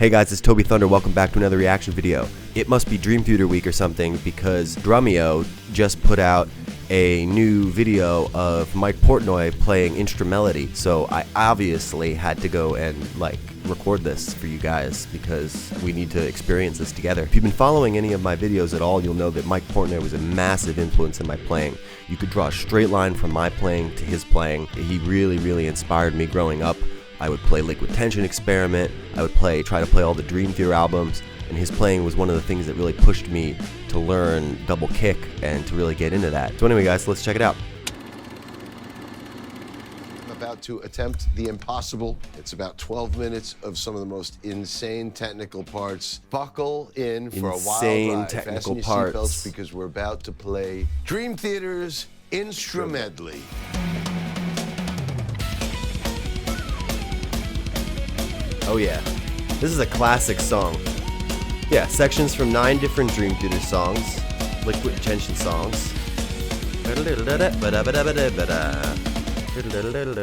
Hey guys, it's Toby Thunder. Welcome back to another reaction video. It must be Dream Theater week or something because Drumeo just put out a new video of Mike Portnoy playing Instrumedley. So I obviously had to go and record this for you guys because we need to experience this together. If you've been following any of my videos at all, you'll know that Mike Portnoy was a massive influence in my playing. You could draw a straight line from my playing to his playing. He really inspired me growing up. I would play Liquid Tension Experiment, I would try to play all the Dream Theater albums, and his playing was one of the things that really pushed me to learn double kick and to really get into that. So anyway guys, let's check it out. I'm about to attempt the impossible. It's about 12 minutes of some of the most insane technical parts. Buckle in for a wild ride. Technical Fasten your parts. seatbelts because we're about to play Dream Theater's Instrumedley. Oh yeah, this is a classic song. Yeah, sections from 9 different Dream Theater songs, Liquid Tension songs.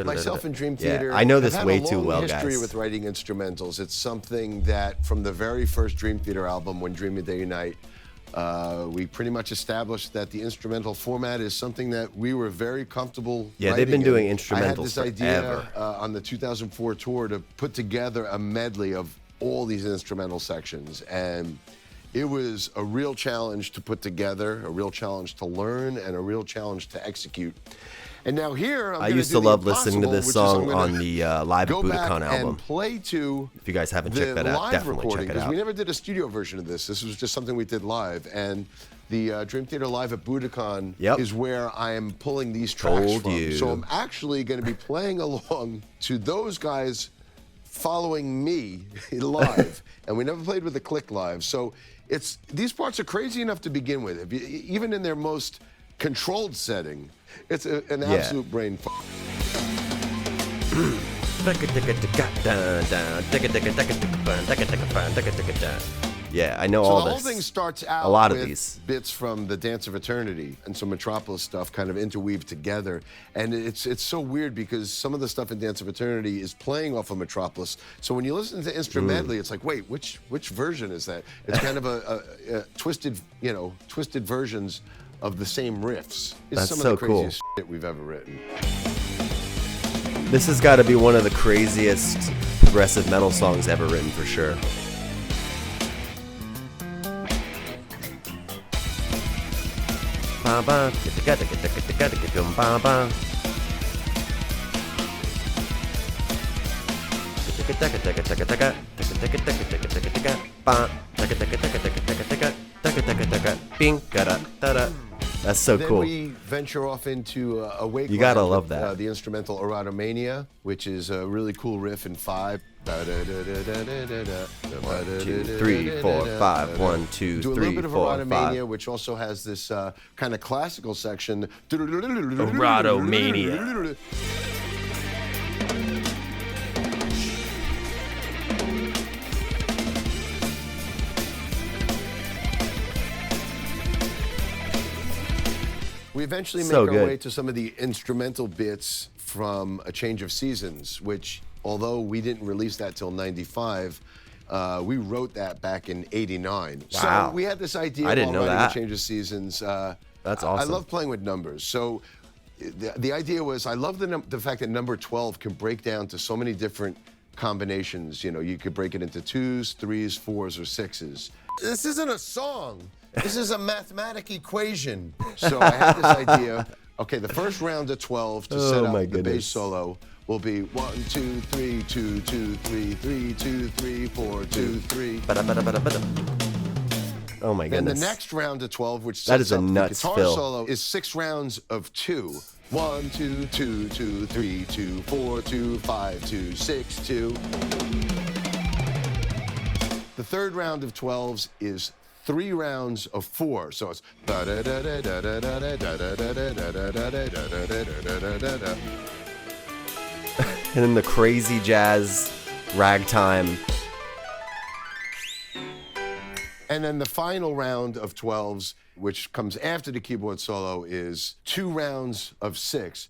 Myself and Dream Theater, yeah, I know this have way had a too long well, history guys. with writing instrumentals. It's something that from the very first Dream Theater album, When Dream They Unite, we pretty much established that the instrumental format is something that we were very comfortable. Yeah, they've been doing instrumentals I had this forever. idea on the 2004 tour to put together a medley of all these instrumental sections, and it was a real challenge to put together, a real challenge to learn, and a real challenge to execute. And now here, I used to love listening to this song on the live at Budokan album. And play to if you guys haven't checked that out, definitely check it out. We never did a studio version of this. This was just something we did live. And the Dream Theater Live at Budokan is where I am pulling these tracks from. So I'm actually going to be playing along to those guys following me live. And we never played with the click live. So these parts are crazy enough to begin with. Even in their most controlled setting, it's an absolute brain fuck. Yeah, I know so all this. The whole thing starts out a lot with of these bits from the Dance of Eternity and some Metropolis stuff kind of interweaved together. And it's so weird because some of the stuff in Dance of Eternity is playing off of Metropolis. So when you listen to Instrumedley, it's like, wait, which version is that? It's kind of a twisted, twisted versions of the same riffs. It's That's some so of the craziest cool. shit we've ever written. This has got to be one of the craziest progressive metal songs ever written for sure. That's so cool. Then we venture off into Awake. You gotta love that. The instrumental Erotomania, which is a really cool riff in 5. 1, 2, 3, 4, 5. 1, 2, 3, 4, 5. Do a little bit of Erotomania, which also has this kind of classical section. Erotomania. We eventually make our way to some of the instrumental bits from A Change of Seasons, which, although we didn't release that till '95, we wrote that back in '89. Wow. So we had this idea I didn't know while writing that. A Change of Seasons. That's awesome. I love playing with numbers. So the idea was, I love the fact that number 12 can break down to so many different combinations. You could break it into 2s, 3s, 4s, or 6s. This isn't a song. This is a mathematic equation. So I had this idea. Okay, the first round of 12 to set up the bass solo will be 1, 2, 3, 2, 2, 3, 3, 2, 3, 4, 2, 3. Oh my goodness. And the next round of 12, which that sets is a up the nuts guitar fill. solo, is 6 rounds of 2. 1, 2, 2, 2, 3, 2, 4, 2, 5, 2, 6, 2. The third round of 12s is 3 rounds of 4, so it's and then the crazy jazz ragtime. And then the final round of 12s, which comes after the keyboard solo, is 2 rounds of 6.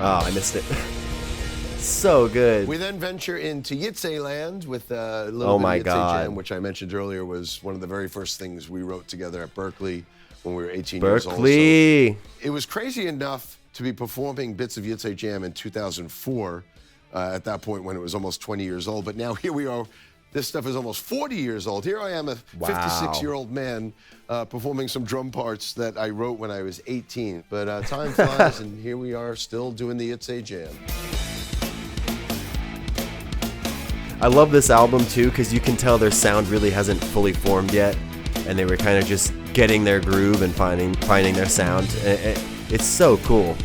Oh, I missed it. So good. We then venture into Ytse land with a little bit of Ytse Jam, which I mentioned earlier was one of the very first things we wrote together at Berkeley when we were 18 years old. Berkeley. So it was crazy enough to be performing bits of Ytse Jam in 2004, at that point when it was almost 20 years old. But now here we are. This stuff is almost 40 years old. Here I am, a 56-year-old man, performing some drum parts that I wrote when I was 18. But time flies, and here we are still doing the Ytse Jam. I love this album too because you can tell their sound really hasn't fully formed yet, and they were kind of just getting their groove and finding their sound. It's so cool.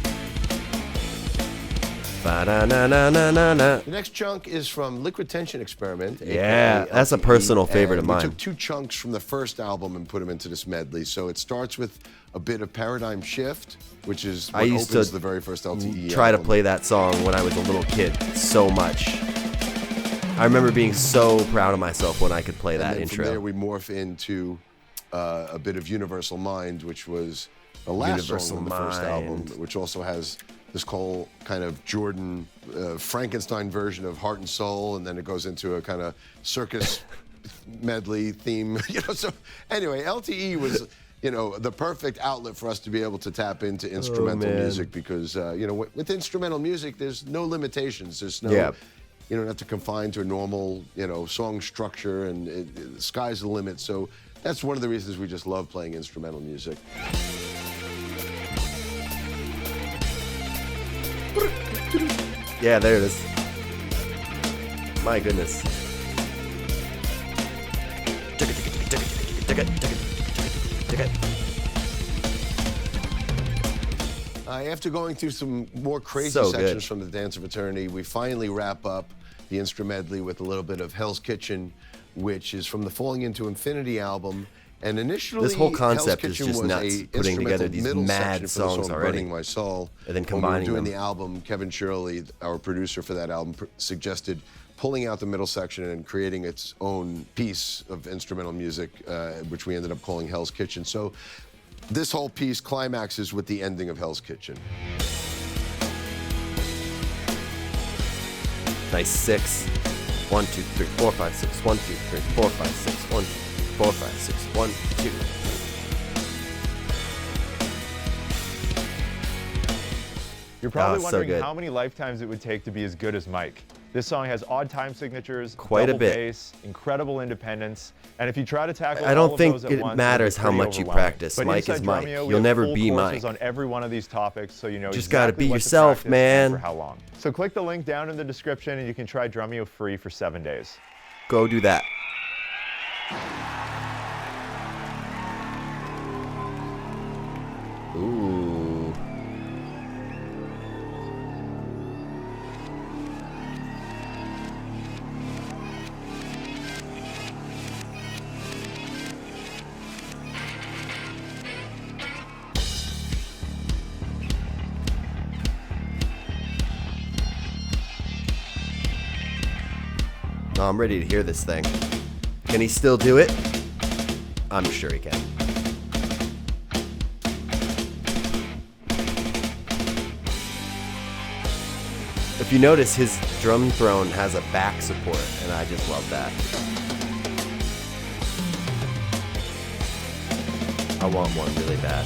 The next chunk is from Liquid Tension Experiment. Yeah, that's a personal favorite of mine. We took 2 chunks from the first album and put them into this medley. So it starts with a bit of Paradigm Shift, which is what opens the very first LTE try album. to play that song when I was a little kid so much. I remember being so proud of myself when I could play that intro. From there we morph into a bit of Universal Mind, which was the last song on the first album, which also has this whole kind of Jordan Frankenstein version of Heart and Soul, and then it goes into a kind of circus medley theme. So anyway, LTE was the perfect outlet for us to be able to tap into instrumental music because with instrumental music there's no limitations. There's no you don't have to confine to a normal song structure, and the sky's the limit. So that's one of the reasons we just love playing instrumental music. Yeah, there it is. My goodness. After going through some more crazy sections from the Dance of Eternity, we finally wrap up the Instrumedley with a little bit of Hell's Kitchen, which is from the Falling Into Infinity album. And initially, this whole concept Hell's is just nuts, putting together these mad songs already. Burning My Soul. And then combining when we were doing them. the album, Kevin Shirley, our producer for that album, suggested pulling out the middle section and creating its own piece of instrumental music, which we ended up calling Hell's Kitchen. So this whole piece climaxes with the ending of Hell's Kitchen. Nice 6. 1, 2, 3, 4, 5, 6. 1, 2, 3, 4, 5, 6. 1, 2, 4, 5, 6. 1, 2. You're probably wondering how many lifetimes it would take to be as good as Mike. This song has odd time signatures, quite double a bit, bass, incredible independence, and if you try to tackle I don't all of think those at it once, matters how much you practice. But Mike is inside Mike. Drumeo, You'll never be full Mike. courses on every one of these topics, so you know just exactly gotta be what yourself, to practice man. and for how long. So click the link down in the description, and you can try Drumeo free for 7 days. Go do that. Ooh. Oh, I'm ready to hear this thing. Can he still do it? I'm sure he can. If you notice, his drum throne has a back support, and I just love that. I want one really bad.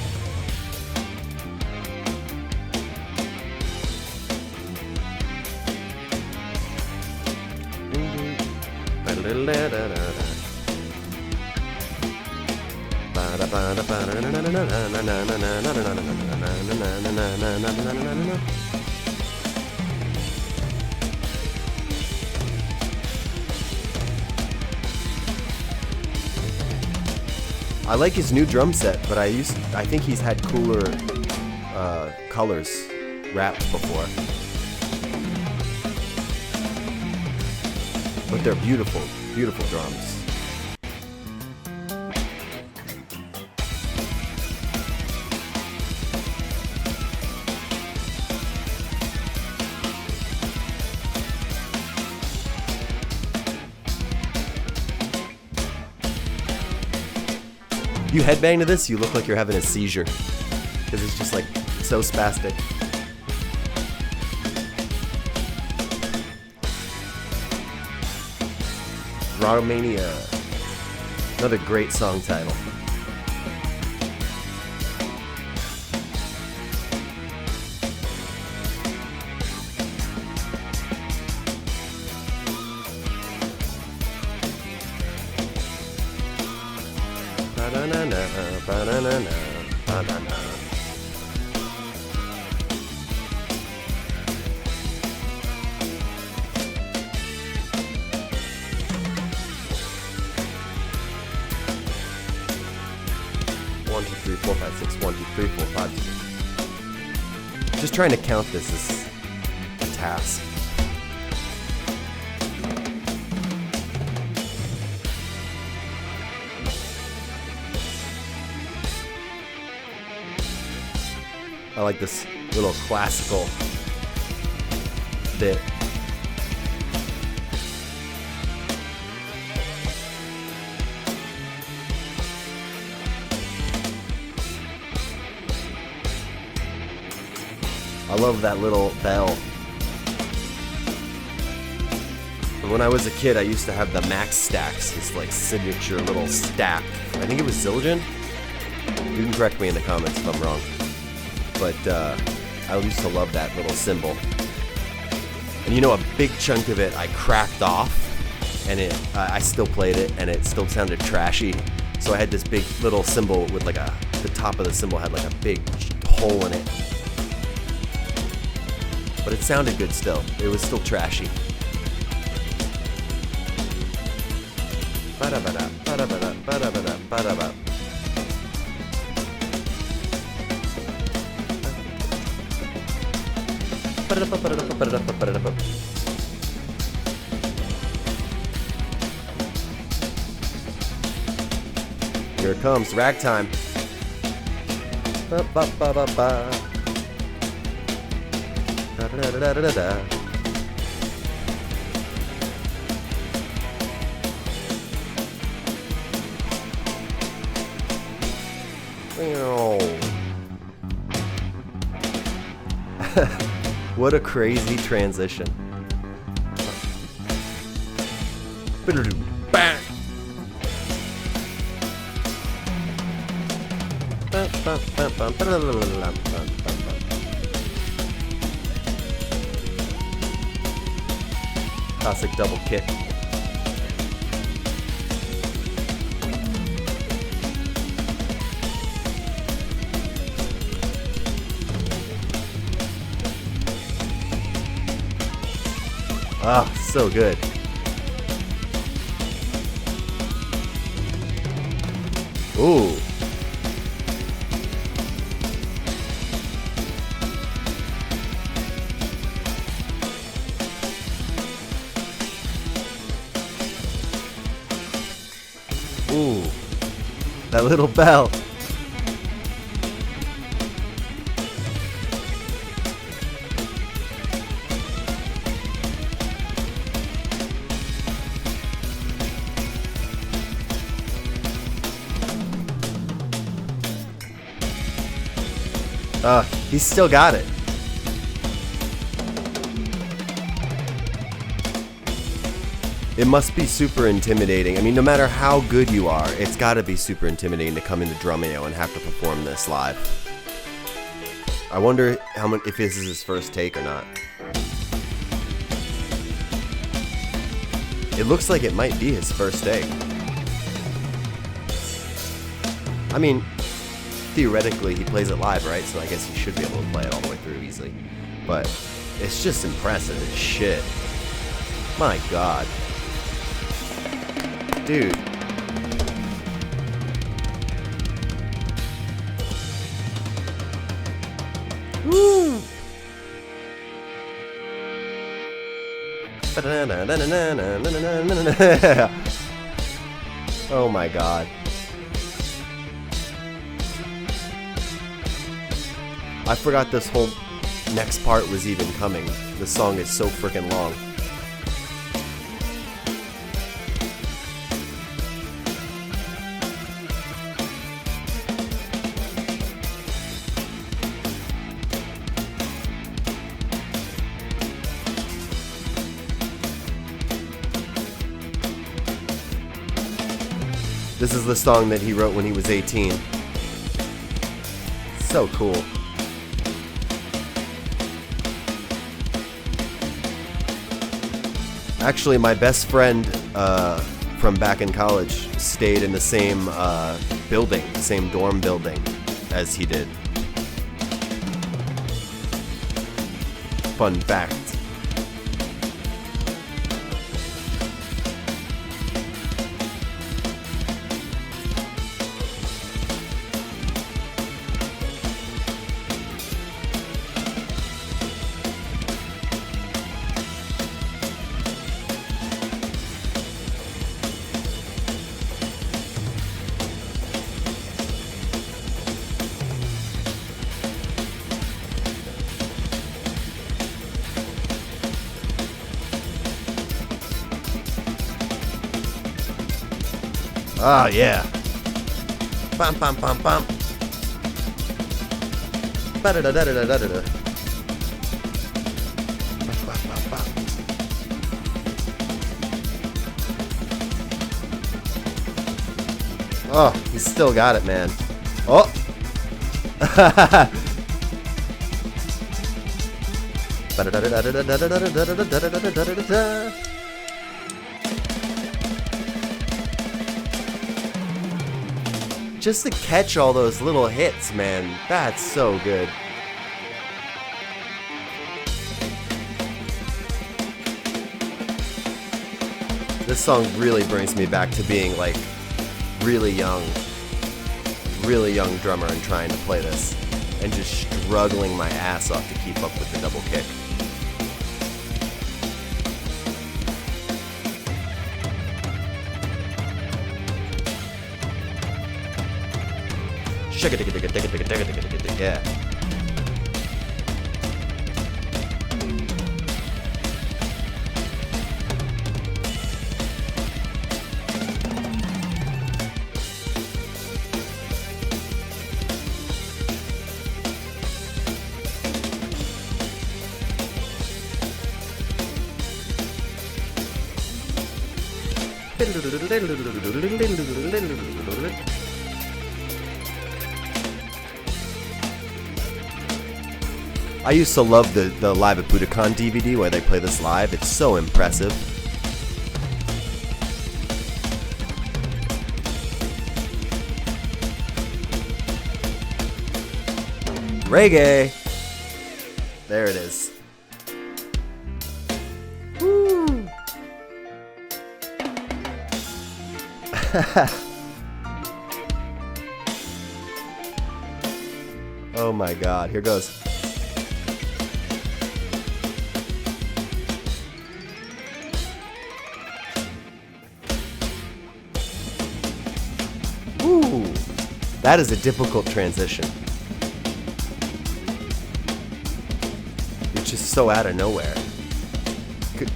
I like his new drum set, but I think he's had cooler colors wrapped before. But they're beautiful, beautiful drums. You headbang to this, you look like you're having a seizure. Because it's just like so spastic. Rotomania. Another great song title. Ba-da-na-na, ba-da-na-na, ba-da-na. One, two, three, four, five, six. 1, 2, 3, 4, 5, 6. Just trying to count this is a task. I like this little classical bit. I love that little bell. When I was a kid, I used to have the Max Stacks, his like signature little stack. I think it was Zildjian. You can correct me in the comments if I'm wrong. But I used to love that little cymbal. And you know, a big chunk of it I cracked off, and I still played it, and it still sounded trashy. So I had this big little cymbal with like the top of the cymbal had like a big hole in it. But it sounded good still. It was still trashy. Ba-da-ba-da, ba-da-ba-da, ba-da-ba-da, ba-da-ba. Here it comes, ragtime. Ba ba ba ba ba. Da da da da da da. What a crazy transition. Bang. Classic double kick. Ah, so good. Ooh. Ooh. That little bell. He's still got it. It must be super intimidating. I mean, no matter how good you are, it's got to be super intimidating to come into Drumeo and have to perform this live. I wonder if this is his first take or not. It looks like it might be his first take. I mean, theoretically, he plays it live, right? So I guess he should be able to play it all the way through easily. But it's just impressive as shit. My God. Dude. Woo! Oh my God. I forgot this whole next part was even coming. The song is so freaking long. This is the song that he wrote when he was 18. So cool. Actually, my best friend from back in college stayed in the same building, the same dorm building as he did. Fun fact. Oh, yeah. Bum, bum, bum, bum. Ba-da-da-da-da-da-da-da. Oh, he's still got it, man. Oh. Ba-da-da-da-da-da-da-da-da-da-da-da-da-da-da-da-da-da-da. Just to catch all those little hits, man, that's so good. This song really brings me back to being like really young drummer and trying to play this and just struggling my ass off to keep up with the double kick. Yeah. I used to love the Live at Budokan DVD where they play this live. It's so impressive. Reggae! There it is. Woo! Oh my god, here goes. Ooh, that is a difficult transition. It's just so out of nowhere.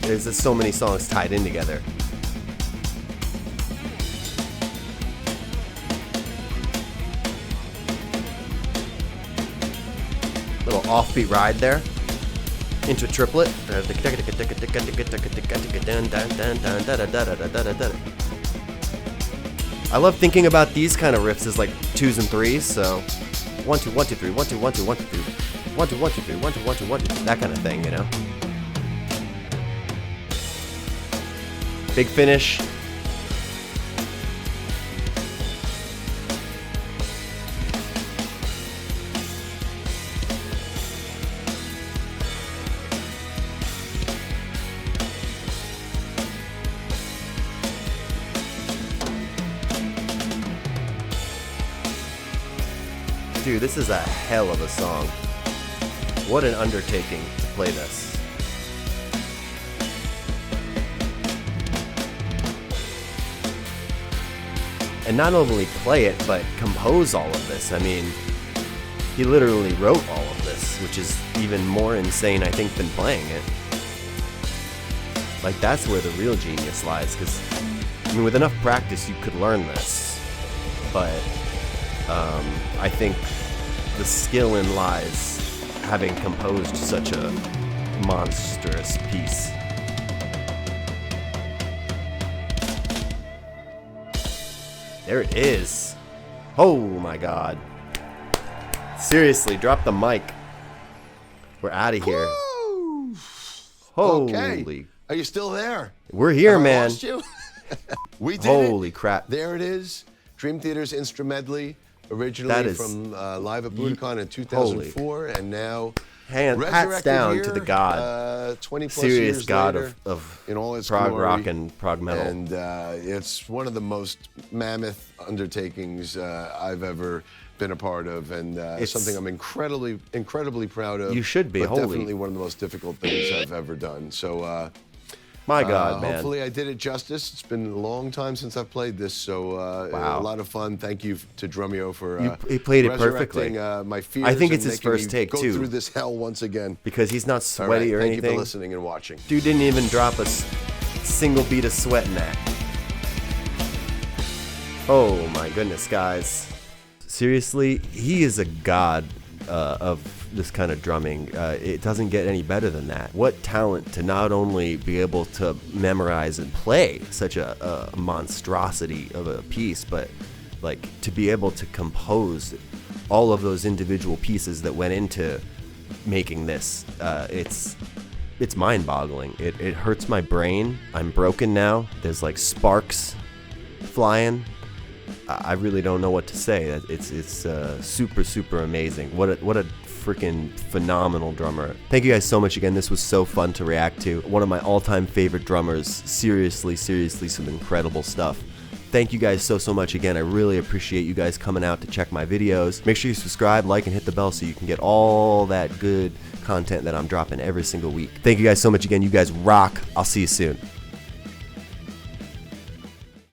There's just so many songs tied in together. Little offbeat ride there into a triplet. I love thinking about these kind of riffs as like 2s and 3s, so 1 2 1 2 3 1 2 1 2 1 2 3 1 2 1 2 3 1 2 1 2 1 2, that kind of thing, you know. Big finish. Dude, this is a hell of a song. What an undertaking to play this. And not only play it, but compose all of this. I mean, he literally wrote all of this, which is even more insane, I think, than playing it. Like, that's where the real genius lies, because, I mean, with enough practice, you could learn this. But I think the skill in lies having composed such a monstrous piece. There it is. Oh my God. Seriously, drop the mic. We're out of here. Woo! Holy. Okay. Are you still there? We're here, Have I man. lost you? We did it. Holy crap. There it is. Dream Theater's Instrumedley, That originally is- from Live at Budokan in 2004, and now Hats resurrected down here, to the God. 20 plus Serious years God later, of in all its prog glory. rock and prog metal. And it's one of the most mammoth undertakings I've ever been a part of, and It's- something I'm incredibly proud of. You should be, but holy. definitely one of the most difficult things I've ever done. So My God, man. hopefully I did it justice. It's been a long time since I've played this, so Wow. a lot of fun. Thank you to Drumeo for He played it resurrecting, perfectly. my fears. I think and it's his making first me take, go too. through this hell once again. Because he's not All right, sweaty or thank anything. you for listening and watching. Dude didn't even drop a single beat of sweat in that. Oh my goodness, guys. Seriously, he is a god of this kind of drumming. It doesn't get any better than that. What talent to not only be able to memorize and play such a monstrosity of a piece, but like to be able to compose all of those individual pieces that went into making this. It's mind-boggling. It hurts my brain. I'm broken now. There's like sparks flying. I really don't know what to say. It's super amazing. What a freaking phenomenal drummer. Thank you guys so much again. This was so fun to react to. One of my all-time favorite drummers. Seriously, some incredible stuff. Thank you guys so much again. I really appreciate you guys coming out to check my videos. Make sure you subscribe, like, and hit the bell so you can get all that good content that I'm dropping every single week. Thank you guys so much again. You guys rock. I'll see you soon.